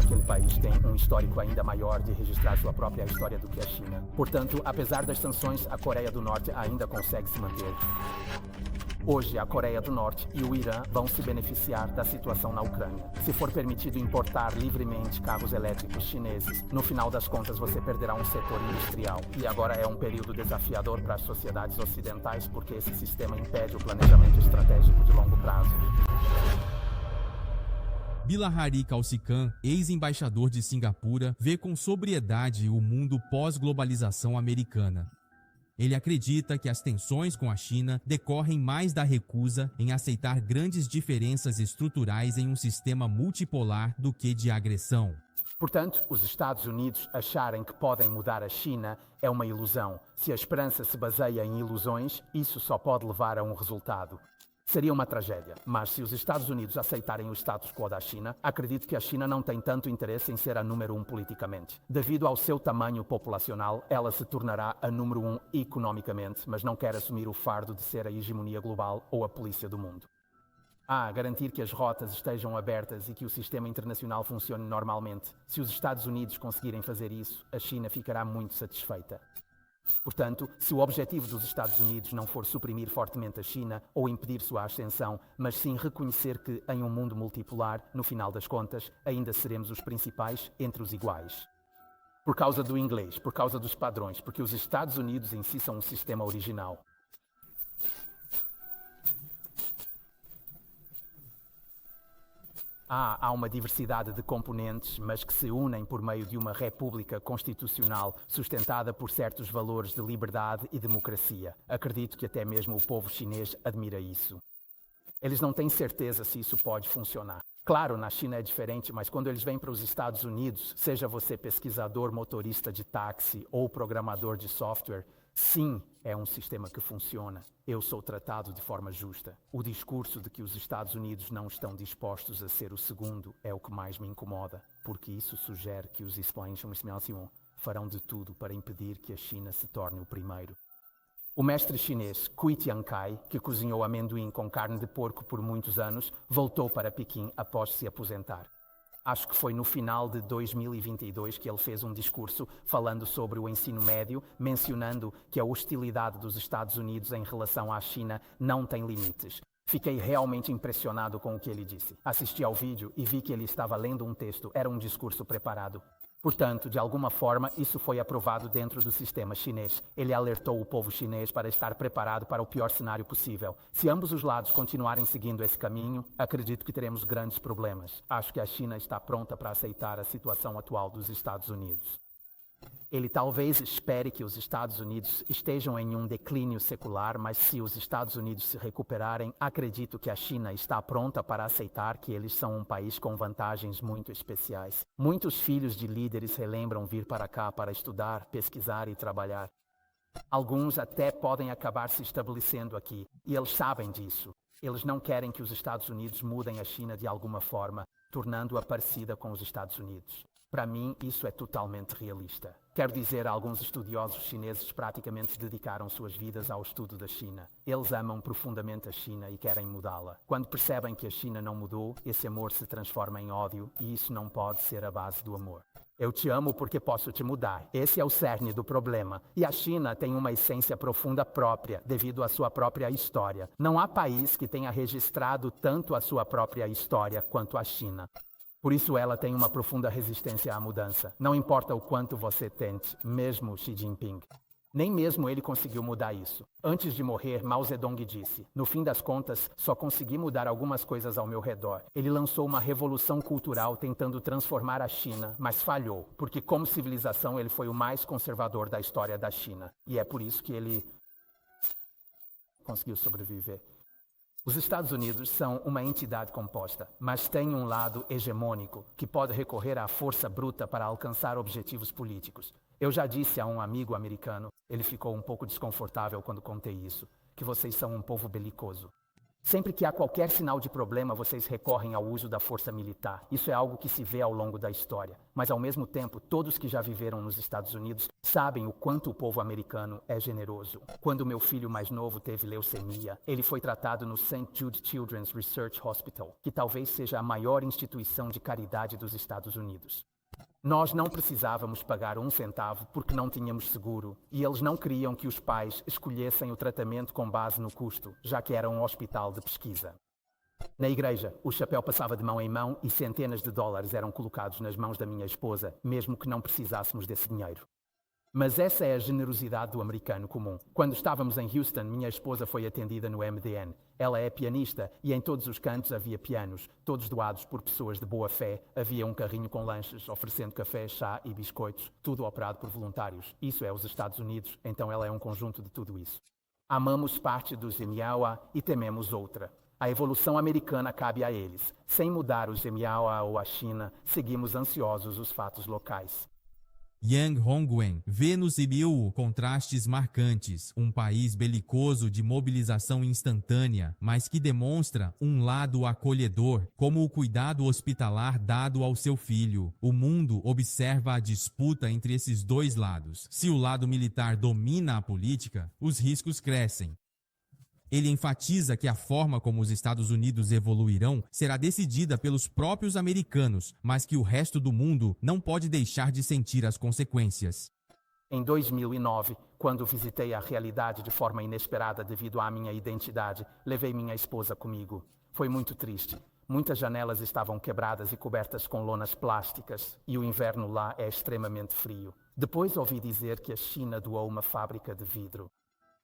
aquele país tem um histórico ainda maior de registrar sua própria história do que a China. Portanto, apesar das sanções, a Coreia do Norte ainda consegue se manter. Hoje, a Coreia do Norte e o Irã vão se beneficiar da situação na Ucrânia. Se for permitido importar livremente carros elétricos chineses, no final das contas você perderá um setor industrial. E agora é um período desafiador para as sociedades ocidentais, porque esse sistema impede o planejamento estratégico de longo prazo. Bilahari Kausikan, ex-embaixador de Singapura, vê com sobriedade o mundo pós-globalização americana. Ele acredita que as tensões com a China decorrem mais da recusa em aceitar grandes diferenças estruturais em um sistema multipolar do que de agressão. Portanto, os Estados Unidos acharem que podem mudar a China é uma ilusão. Se a esperança se baseia em ilusões, isso só pode levar a um resultado. Seria uma tragédia, mas se os Estados Unidos aceitarem o status quo da China, acredito que a China não tem tanto interesse em ser a número 1 politicamente. Devido ao seu tamanho populacional, ela se tornará a número 1 economicamente, mas não quer assumir o fardo de ser a hegemonia global ou a polícia do mundo. Garantir que as rotas estejam abertas e que o sistema internacional funcione normalmente. Se os Estados Unidos conseguirem fazer isso, a China ficará muito satisfeita. Portanto, se o objetivo dos Estados Unidos não for suprimir fortemente a China ou impedir sua ascensão, mas sim reconhecer que, em um mundo multipolar, no final das contas, ainda seremos os principais entre os iguais. Por causa do inglês, por causa dos padrões, porque os Estados Unidos em si são um sistema original. Há uma diversidade de componentes, mas que se unem por meio de uma república constitucional sustentada por certos valores de liberdade e democracia. Acredito que até mesmo o povo chinês admira isso. Eles não têm certeza se isso pode funcionar. Claro, na China é diferente, mas quando eles vêm para os Estados Unidos, seja você pesquisador, motorista de táxi ou programador de software, sim, é um sistema que funciona. Eu sou tratado de forma justa. O discurso de que os Estados Unidos não estão dispostos a ser o segundo é o que mais me incomoda, porque isso sugere que os expansionistas farão de tudo para impedir que a China se torne o primeiro. O mestre chinês Cui Tiankai, que cozinhou amendoim com carne de porco por muitos anos, voltou para Pequim após se aposentar. Acho que foi no final de 2022 que ele fez um discurso falando sobre o ensino médio, mencionando que a hostilidade dos Estados Unidos em relação à China não tem limites. Fiquei realmente impressionado com o que ele disse. Assisti ao vídeo e vi que ele estava lendo um texto, era um discurso preparado. Portanto, de alguma forma, isso foi aprovado dentro do sistema chinês. Ele alertou o povo chinês para estar preparado para o pior cenário possível. Se ambos os lados continuarem seguindo esse caminho, acredito que teremos grandes problemas. Acho que a China está pronta para aceitar a situação atual dos Estados Unidos. Ele talvez espere que os Estados Unidos estejam em um declínio secular, mas se os Estados Unidos se recuperarem, acredito que a China está pronta para aceitar que eles são um país com vantagens muito especiais. Muitos filhos de líderes relembram vir para cá para estudar, pesquisar e trabalhar. Alguns até podem acabar se estabelecendo aqui, e eles sabem disso. Eles não querem que os Estados Unidos mudem a China de alguma forma, tornando-a parecida com os Estados Unidos. Para mim, isso é totalmente realista. Quero dizer, alguns estudiosos chineses praticamente dedicaram suas vidas ao estudo da China. Eles amam profundamente a China e querem mudá-la. Quando percebem que a China não mudou, esse amor se transforma em ódio e isso não pode ser a base do amor. Eu te amo porque posso te mudar. Esse é o cerne do problema. E a China tem uma essência profunda própria, devido à sua própria história. Não há país que tenha registrado tanto a sua própria história quanto a China. Por isso ela tem uma profunda resistência à mudança. Não importa o quanto você tente, mesmo Xi Jinping. Nem mesmo ele conseguiu mudar isso. Antes de morrer, Mao Zedong disse: "No fim das contas, só consegui mudar algumas coisas ao meu redor." Ele lançou uma revolução cultural tentando transformar a China, mas falhou, porque como civilização ele foi o mais conservador da história da China. E é por isso que ele conseguiu sobreviver. Os Estados Unidos são uma entidade composta, mas têm um lado hegemônico, que pode recorrer à força bruta para alcançar objetivos políticos. Eu já disse a um amigo americano, ele ficou um pouco desconfortável quando contei isso, que vocês são um povo belicoso. Sempre que há qualquer sinal de problema, vocês recorrem ao uso da força militar. Isso é algo que se vê ao longo da história. Mas, ao mesmo tempo, todos que já viveram nos Estados Unidos sabem o quanto o povo americano é generoso. Quando meu filho mais novo teve leucemia, ele foi tratado no St. Jude Children's Research Hospital, que talvez seja a maior instituição de caridade dos Estados Unidos. Nós não precisávamos pagar um centavo porque não tínhamos seguro e eles não queriam que os pais escolhessem o tratamento com base no custo, já que era um hospital de pesquisa. Na igreja, o chapéu passava de mão em mão e centenas de dólares eram colocados nas mãos da minha esposa, mesmo que não precisássemos desse dinheiro. Mas essa é a generosidade do americano comum. Quando estávamos em Houston, minha esposa foi atendida no MDN. Ela é pianista e em todos os cantos havia pianos, todos doados por pessoas de boa fé. Havia um carrinho com lanches, oferecendo café, chá e biscoitos, tudo operado por voluntários. Isso é os Estados Unidos, então ela é um conjunto de tudo isso. Amamos parte dos Emiawa e tememos outra. A evolução americana cabe a eles. Sem mudar os Emiawa ou a China, seguimos ansiosos os fatos locais. Yang Hongwen vê no Sibiu contrastes marcantes, um país belicoso de mobilização instantânea, mas que demonstra um lado acolhedor, como o cuidado hospitalar dado ao seu filho. O mundo observa a disputa entre esses dois lados. Se o lado militar domina a política, os riscos crescem. Ele enfatiza que a forma como os Estados Unidos evoluirão será decidida pelos próprios americanos, mas que o resto do mundo não pode deixar de sentir as consequências. Em 2009, quando visitei a realidade de forma inesperada devido à minha identidade, levei minha esposa comigo. Foi muito triste. Muitas janelas estavam quebradas e cobertas com lonas plásticas, e o inverno lá é extremamente frio. Depois ouvi dizer que a China doou uma fábrica de vidro.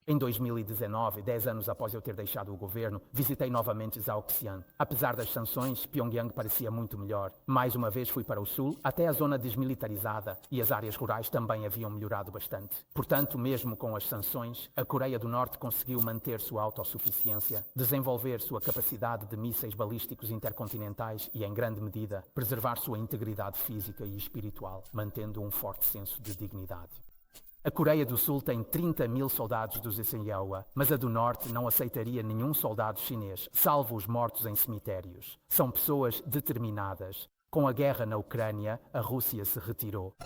Em 2019, 10 anos após eu ter deixado o governo, visitei novamente Zhaoxian. Apesar das sanções, Pyongyang parecia muito melhor. Mais uma vez fui para o sul, até a zona desmilitarizada, e as áreas rurais também haviam melhorado bastante. Portanto, mesmo com as sanções, a Coreia do Norte conseguiu manter sua autossuficiência, desenvolver sua capacidade de mísseis balísticos intercontinentais e, em grande medida, preservar sua integridade física e espiritual, mantendo um forte senso de dignidade. A Coreia do Sul tem 30 mil soldados dos Emiawa, mas a do Norte não aceitaria nenhum soldado chinês, salvo os mortos em cemitérios. São pessoas determinadas. Com a guerra na Ucrânia, a Rússia se retirou.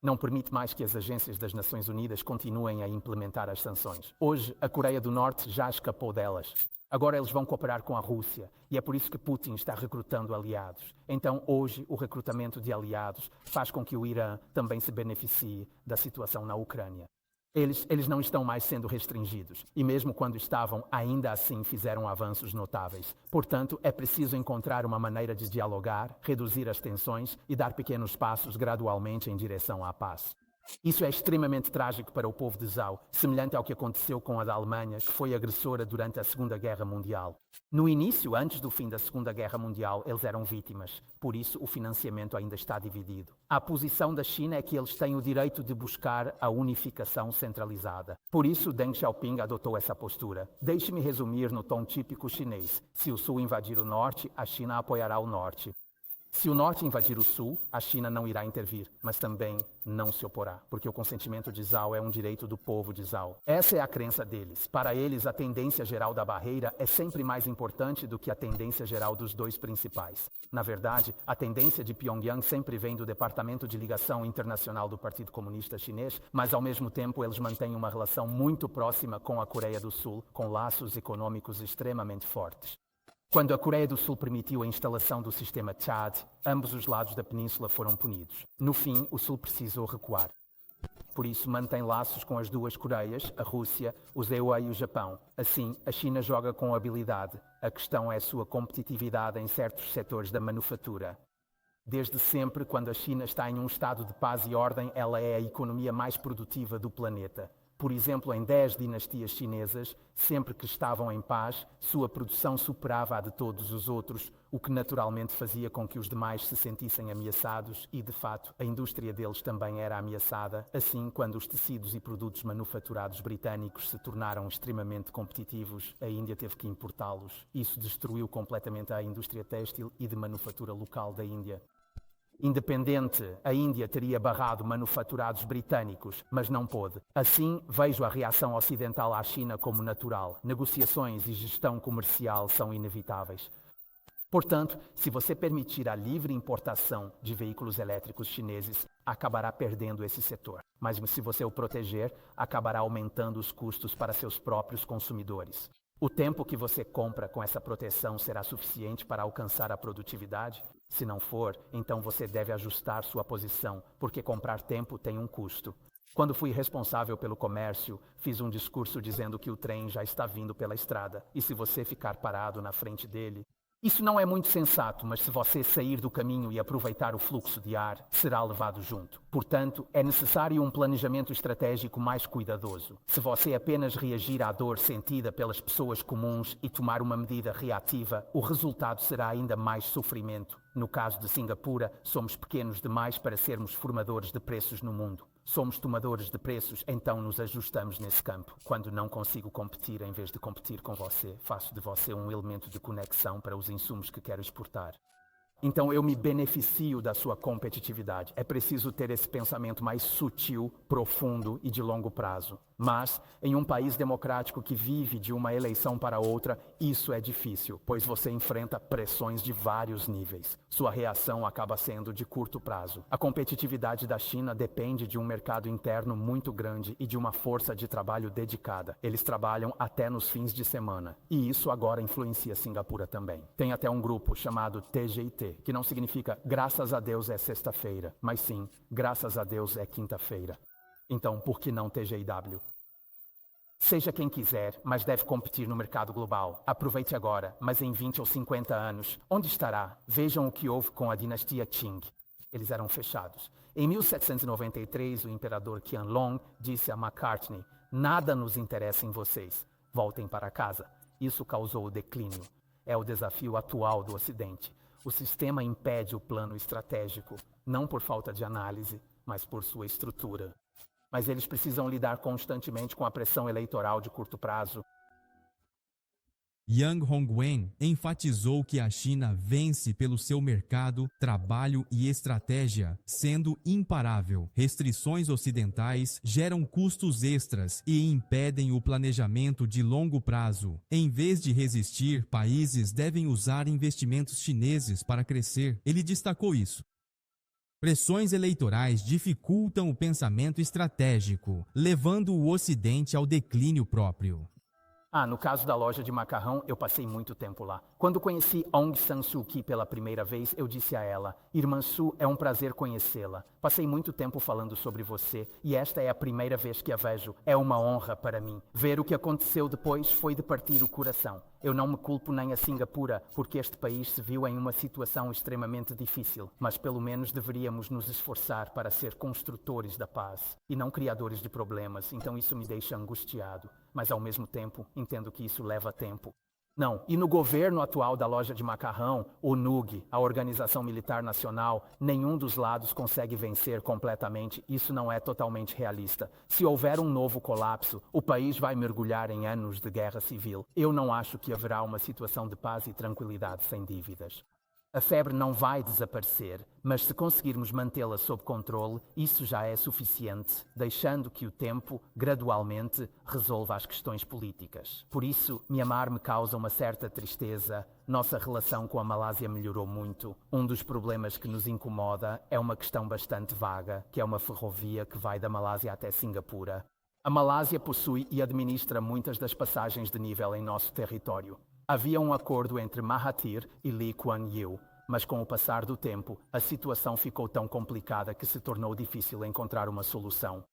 Não permite mais que as agências das Nações Unidas continuem a implementar as sanções. Hoje, a Coreia do Norte já escapou delas. Agora eles vão cooperar com a Rússia e é por isso que Putin está recrutando aliados. Então, hoje, o recrutamento de aliados faz com que o Irã também se beneficie da situação na Ucrânia. Eles não estão mais sendo restringidos e mesmo quando estavam, ainda assim fizeram avanços notáveis. Portanto, é preciso encontrar uma maneira de dialogar, reduzir as tensões e dar pequenos passos gradualmente em direção à paz. Isso é extremamente trágico para o povo de Zhao, semelhante ao que aconteceu com a da Alemanha, que foi agressora durante a Segunda Guerra Mundial. No início, antes do fim da Segunda Guerra Mundial, eles eram vítimas, por isso o financiamento ainda está dividido. A posição da China é que eles têm o direito de buscar a unificação centralizada. Por isso, Deng Xiaoping adotou essa postura. Deixe-me resumir no tom típico chinês. Se o Sul invadir o Norte, a China apoiará o Norte. Se o Norte invadir o Sul, a China não irá intervir, mas também não se oporá, porque o consentimento de Zhao é um direito do povo de Zhao. Essa é a crença deles. Para eles, a tendência geral da barreira é sempre mais importante do que a tendência geral dos dois principais. Na verdade, a tendência de Pyongyang sempre vem do Departamento de Ligação Internacional do Partido Comunista Chinês, mas ao mesmo tempo eles mantêm uma relação muito próxima com a Coreia do Sul, com laços econômicos extremamente fortes. Quando a Coreia do Sul permitiu a instalação do sistema THAAD, ambos os lados da península foram punidos. No fim, o Sul precisou recuar. Por isso, mantém laços com as duas Coreias, a Rússia, os EUA e o Japão. Assim, a China joga com habilidade. A questão é a sua competitividade em certos setores da manufatura. Desde sempre, quando a China está em um estado de paz e ordem, ela é a economia mais produtiva do planeta. Por exemplo, em 10 dinastias chinesas, sempre que estavam em paz, sua produção superava a de todos os outros, o que naturalmente fazia com que os demais se sentissem ameaçados e, de fato, a indústria deles também era ameaçada. Assim, quando os tecidos e produtos manufaturados britânicos se tornaram extremamente competitivos, a Índia teve que importá-los. Isso destruiu completamente a indústria têxtil e de manufatura local da Índia. Independente, a Índia teria barrado manufaturados britânicos, mas não pôde. Assim, vejo a reação ocidental à China como natural. Negociações e gestão comercial são inevitáveis. Portanto, se você permitir a livre importação de veículos elétricos chineses, acabará perdendo esse setor. Mas se você o proteger, acabará aumentando os custos para seus próprios consumidores. O tempo que você compra com essa proteção será suficiente para alcançar a produtividade? Se não for, então você deve ajustar sua posição, porque comprar tempo tem um custo. Quando fui responsável pelo comércio, fiz um discurso dizendo que o trem já está vindo pela estrada, e se você ficar parado na frente dele... Isso não é muito sensato, mas se você sair do caminho e aproveitar o fluxo de ar, será levado junto. Portanto, é necessário um planejamento estratégico mais cuidadoso. Se você apenas reagir à dor sentida pelas pessoas comuns e tomar uma medida reativa, o resultado será ainda mais sofrimento. No caso de Singapura, somos pequenos demais para sermos formadores de preços no mundo. Somos tomadores de preços, então nos ajustamos nesse campo. Quando não consigo competir, em vez de competir com você, faço de você um elemento de conexão para os insumos que quero exportar. Então eu me beneficio da sua competitividade. É preciso ter esse pensamento mais sutil, profundo e de longo prazo. Mas, em um país democrático que vive de uma eleição para outra, isso é difícil, pois você enfrenta pressões de vários níveis. Sua reação acaba sendo de curto prazo. A competitividade da China depende de um mercado interno muito grande e de uma força de trabalho dedicada. Eles trabalham até nos fins de semana. E isso agora influencia Singapura também. Tem até um grupo chamado TGIT, que não significa graças a Deus é sexta-feira, mas sim, graças a Deus é quinta-feira. Então, por que não TGIW? Seja quem quiser, mas deve competir no mercado global. Aproveite agora, mas em 20 ou 50 anos, onde estará? Vejam o que houve com a dinastia Qing. Eles eram fechados. Em 1793, o imperador Qianlong disse a McCartney: "Nada nos interessa em vocês. Voltem para casa." Isso causou o declínio. É o desafio atual do Ocidente. O sistema impede o plano estratégico, não por falta de análise, mas por sua estrutura. Mas eles precisam lidar constantemente com a pressão eleitoral de curto prazo. Yang Hongwen enfatizou que a China vence pelo seu mercado, trabalho e estratégia, sendo imparável. Restrições ocidentais geram custos extras e impedem o planejamento de longo prazo. Em vez de resistir, países devem usar investimentos chineses para crescer. Ele destacou isso. Pressões eleitorais dificultam o pensamento estratégico, levando o Ocidente ao declínio próprio. No caso da loja de macarrão, eu passei muito tempo lá. Quando conheci Aung San Suu Kyi pela primeira vez, eu disse a ela: "Irmã Su, é um prazer conhecê-la. Passei muito tempo falando sobre você e esta é a primeira vez que a vejo. É uma honra para mim. Ver o que aconteceu depois foi de partir o coração. Eu não me culpo nem a Singapura, porque este país se viu em uma situação extremamente difícil, mas pelo menos deveríamos nos esforçar para ser construtores da paz e não criadores de problemas, então isso me deixa angustiado. Mas ao mesmo tempo, entendo que isso leva tempo." Não, e no governo atual da loja de macarrão, o NUG, a Organização Militar Nacional, nenhum dos lados consegue vencer completamente. Isso não é totalmente realista. Se houver um novo colapso, o país vai mergulhar em anos de guerra civil. Eu não acho que haverá uma situação de paz e tranquilidade sem dívidas. A febre não vai desaparecer, mas se conseguirmos mantê-la sob controle, isso já é suficiente, deixando que o tempo, gradualmente, resolva as questões políticas. Por isso, Mianmar me causa uma certa tristeza. Nossa relação com a Malásia melhorou muito. Um dos problemas que nos incomoda é uma questão bastante vaga, que é uma ferrovia que vai da Malásia até Singapura. A Malásia possui e administra muitas das passagens de nível em nosso território. Havia um acordo entre Mahathir e Lee Kuan Yew, mas com o passar do tempo, a situação ficou tão complicada que se tornou difícil encontrar uma solução.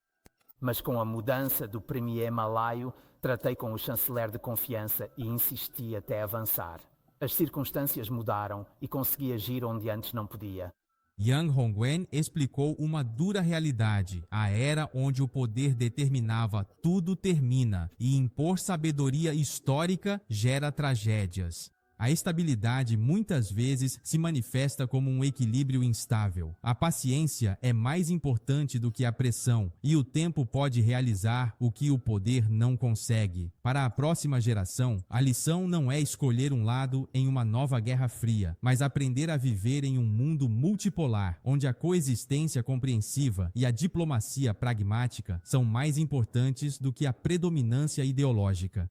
Mas com a mudança do premier malaio, tratei com o chanceler de confiança e insisti até avançar. As circunstâncias mudaram e consegui agir onde antes não podia. Yang Hongwen explicou uma dura realidade. A era onde o poder determinava tudo termina e impor sabedoria histórica gera tragédias. A estabilidade muitas vezes se manifesta como um equilíbrio instável. A paciência é mais importante do que a pressão, e o tempo pode realizar o que o poder não consegue. Para a próxima geração, a lição não é escolher um lado em uma nova Guerra Fria, mas aprender a viver em um mundo multipolar, onde a coexistência compreensiva e a diplomacia pragmática são mais importantes do que a predominância ideológica.